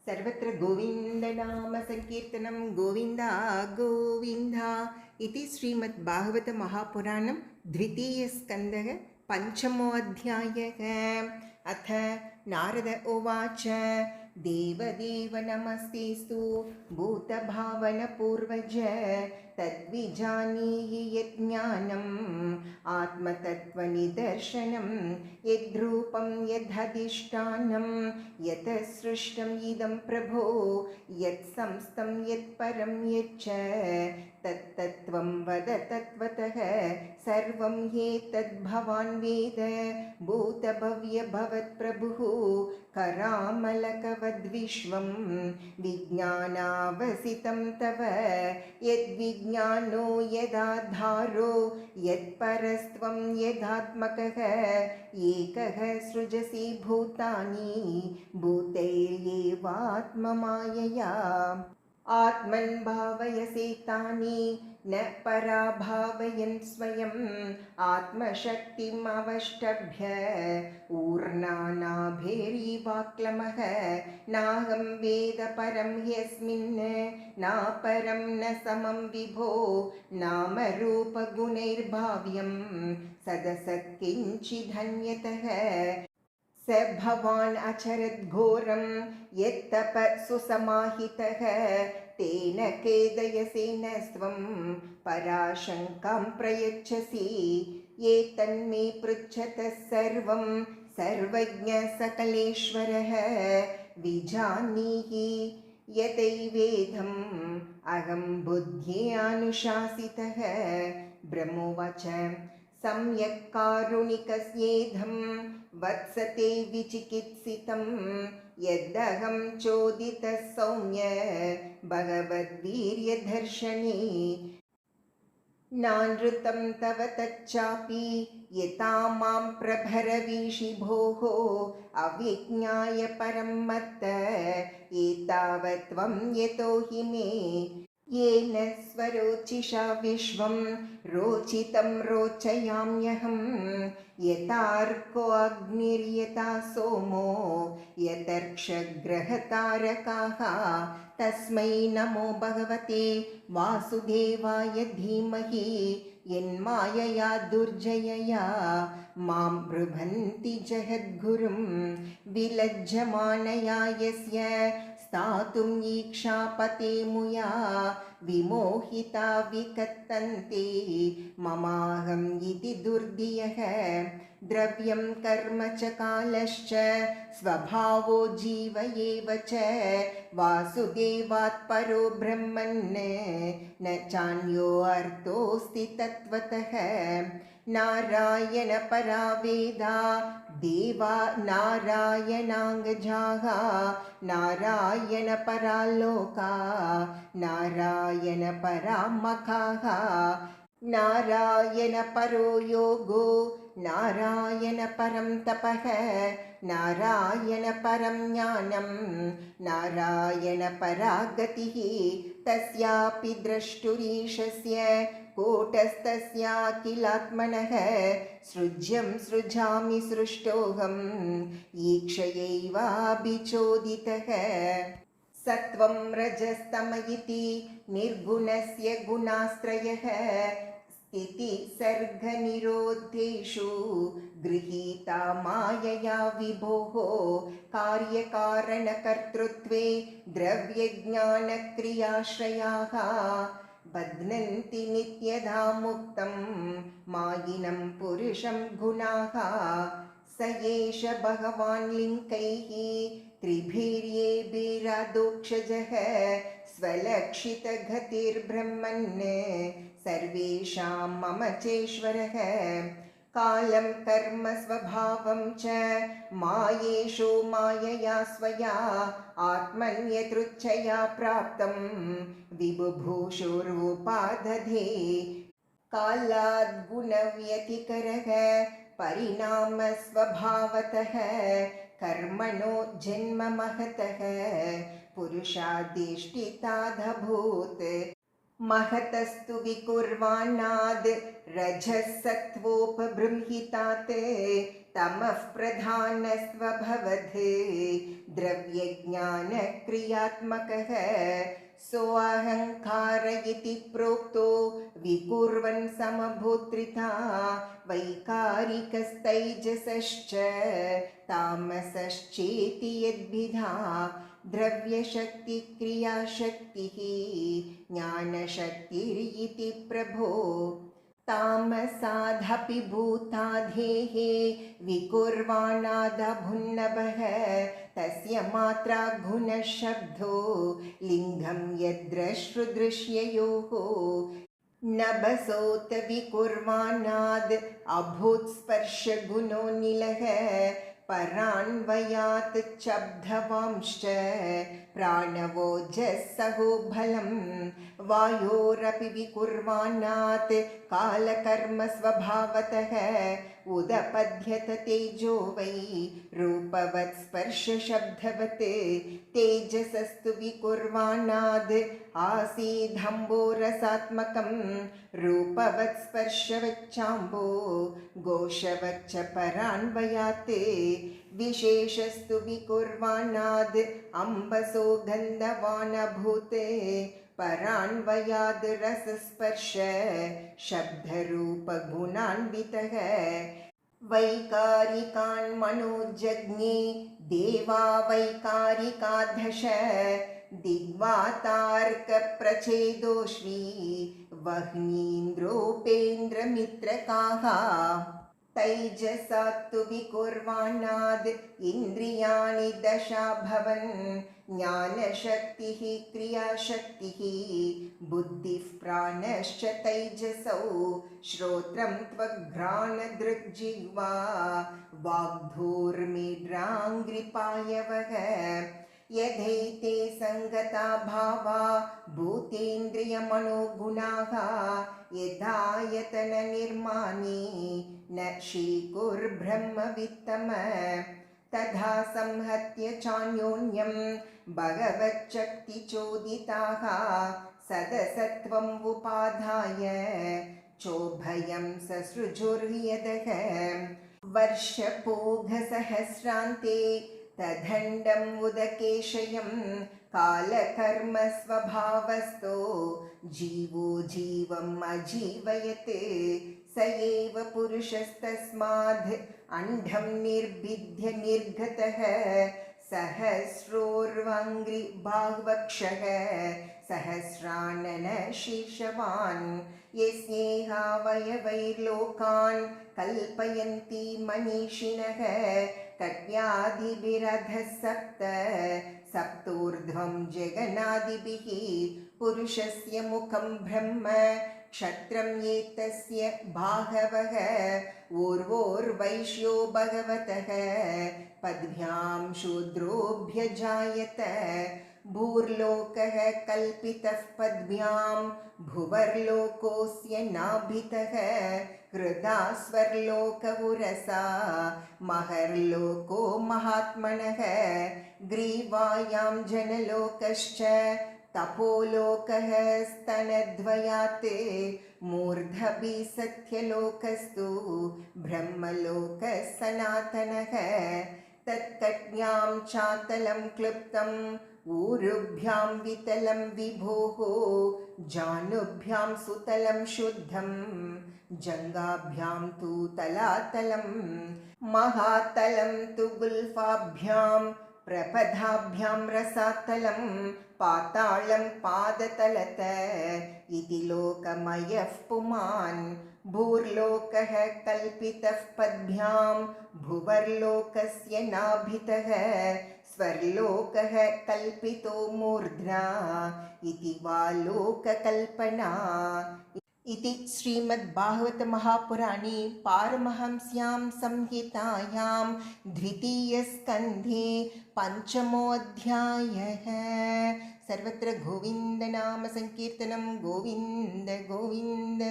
सर्वत्र गोविन्दनामसङ्कीर्तनं गोविन्द गोविन्द इति श्रीमद्भागवतमहापुराणं द्वितीयस्कन्धः पञ्चमोऽध्यायः। अथ नारद उवाच देवदेव नमस्तेस्तु भूतभावनपूर्वज तद्विजानीहि यज्ञानम् आत्मतत्त्वनिदर्शनं यद्रूपं यदधिष्ठानं यत् सृष्टम् इदं प्रभो यत्संस्थं यत्परं यच्च तत्तत्त्वं वद तत्त्वतः सर्वं ह्येतद्भवान् वेद भूतभव्यभवत्प्रभुः करामलकवद्विश्वं विज्ञानावसितं तव यद्विज्ञानो यदाधारो यत्परस्त्वं यदात्मकः एकः सृजसि भूतानि भूतैर्येवात्ममायया आत्मन् भावयसे तानि न पराभावयन् स्वयम् आत्मशक्तिम् अवष्टभ्य ऊर्णानाभिर्वाक्लमः नाहं वेद परं ह्यस्मिन् नापरं न समं विभो नामरूपगुणैर्भाव्यं सदसत्किञ्चिदन्यतः स भवान् अचरद्घोरं यत्तपसु समाहितः तेन खेदयसे न त्वं पराशङ्कां प्रयच्छसि ये तन्मे पृच्छतः सर्वं सर्वज्ञसकलेश्वरः विजानीहि यदैवेदम् अहं बुद्ध्यानुशासितः। ब्रह्मोवाच सम्यक् कारुणिकस्येधं वत्सते विचिकित्सितं यदहं चोदितः सौम्य भगवद्वीर्यदर्शने नानृतं तव तच्चापि यथा मां प्रभरवीषि भोः अविज्ञाय परं मत्त एतावत् त्वं यतो हि मे येन स्वरोचिषा विश्वं रोचितं रोचयाम्यहं यथार्को अग्निर्यथा सोमो यतर्क्षग्रहतारकाः तस्मै नमो भगवते वासुदेवाय धीमहि यन्मायया दुर्जयया मां ब्रुवन्ति जगद्गुरुं विलज्जमानया यस्य स्थातुं ईक्षापते मुया विमोहिता विकत्तन्ते ममाहम् इति दुर्धियः द्रव्यं कर्म च कालश्च स्वभावो जीव एव च वासुदेवात् परो ब्रह्मन् न चान्यो अर्थोऽस्ति तत्त्वतः नारायण परा वेदा देवा नारायणाङ्गजाः नारायण परा लोका नारायण परा मखाः नारायण परो योगो नारायण परं तपः नारायण परं ज्ञानं नारायण परा गतिः तस्यापि द्रष्टुरीशस्य कोटस्तस्याखिलात्मनः सृज्यं सृजामि सृष्टोऽहम् ईक्षयैवाभिचोदितः सत्वं रजस्तम इति निर्गुणस्य गुणास्त्रयः स्थिति सर्गनिरोधेषु गृहीता मायया विभोः कार्यकारणकर्तृत्वे द्रव्यज्ञानक्रियाश्रयाः बध्नन्ति नित्यधा मुक्तं मायिनं पुरुषं गुणाः स एष भगवान् लिङ्गैः त्रिभिर्येभिरादोक्षजः स्वलक्षितगतिर्ब्रह्मन् सर्वेषां मम चेश्वरः कालं कर्म स्वभावं च मायेषु मायया स्वया आत्मन्यदृच्छया प्राप्तं विबुभूषुरुपादधे कालाद्गुणव्यतिकरः परिणामस्वभावतः कर्मणो जन्म महतः पुरुषाधिष्ठितादभूत् महतस्तु विकुर्वाणाद् रजः सत्त्वोपबृंहितात् तमः प्रधानस्वभवद् द्रव्यज्ञानक्रियात्मकः सोऽहङ्कार इति प्रोक्तो विकुर्वन् समभूत्रिता वैकारिकस्तैजसश्च तामसश्चेति यद्भिधा द्रव्यशक्तिक्रियाशक्तिः ज्ञानशक्तिरिति प्रभो तामसादपि भूताधेः विकुर्वाणादभुन्नभः तस्य मात्रा गुणशब्दो लिङ्गं यद्रश्रुदृश्ययोः नभसोत विकुर्वाणाद् अभूत्स्पर्शगुणो निलः परान्वयात् शब्दवांश्च प्राणवोजस्सहो बलं वायोरपि विकुर्वाणात् कालकर्मस्वभावतः उदपद्यत तेजो वै रूपवत् स्पर्शशब्दवत् तेजसस्तु विकुर्वाणाद् आसीदम्बोरसात्मकं रूपवत् स्पर्शवच्चाम्बो घोषवच्च परान्वयात् विशेषस्तु विकुर्वाणाद् अम्बसो गन्धवानभूत् परान्वयाद् रसस्पर्श शब्दरूपगुणान्वितः वैकारिकान् मनोजज्ञे देवा वैकारिकादश दिग्वातार्कप्रच्छेदोष्वी वह्नीन्द्रोपेन्द्रमित्रकाः तैजसात्तु विकुर्वाणाद् इन्द्रियाणि दशाभवन् ज्ञानशक्तिः क्रियाशक्तिः बुद्धिः प्राणश्च तैजसौ श्रोत्रं त्वघ्राणदृग्जिह्वा वाग्धूर्मिड्राङ्घ्रिपायवः यथैते सङ्गता भावा भूतेन्द्रियमनोगुणाः यथायतननिर्माणे न शीकुर्ब्रह्मवित्तम तथा संहत्य चान्योन्यं भगवच्छक्तिचोदिताः सदसत्त्वम् उपाधाय चोभयं ससृजुर्यदः वर्षपोघसहस्रान्ते तदण्डम् उदकेशयं कालकर्मस्वभावस्तो जीवो जीवम् अजीवयत् स एव पुरुषस्तस्माद् अण्डं निर्भिद्य निर्गतः सहस्रोर्वाङ्घ्रिभावक्षः सहस्रानन शीर्षवान् यस्येहावयवैर्लोकान् कल्पयन्ति मनीषिणः कट्यादिभिरधः सप्त सप्तोर्ध्वं जगनादिभिः पुरुषस्य मुखं ब्रह्म क्षत्रं एतस्य बाहवः ऊर्वोर्वैश्यो भगवतः पद्भ्यां शूद्रोऽभ्यजायत भूर्लोकः कल्पितः पद्भ्यां भुवर्लोकोऽस्य नाभितः हृदा स्वर्लोक उरसा महर्लोको महात्मनः ग्रीवायां जनलोकश्च तपोलोकः स्तनद्वयात् मूर्धभि सत्यलोकस्तु ब्रह्मलोकः सनातनः तत्कट्यां चातलं क्लृप्तम् ऊरुभ्यां वितलं विभोः जानुभ्यां सुतलं शुद्धं जङ्घाभ्यां तु तलातलं महातलं तु गुल्फाभ्यां प्रपदाभ्यां रसातलं पातालं पादतलत इति लोकमयः पुमान् भूर्लोकः कल्पितः पद्भ्यां भुवर्लोकस्य नाभितः स्वर्लोकः कल्पितो मूर्ध्ना इति वा लोककल्पना इति श्रीमद्भागवतमहापुराणे पारमहंस्यां संहितायां द्वितीयस्कन्धे पञ्चमोऽध्यायः। सर्वत्र गोविन्दनामसङ्कीर्तनं गोविन्द गोविन्द।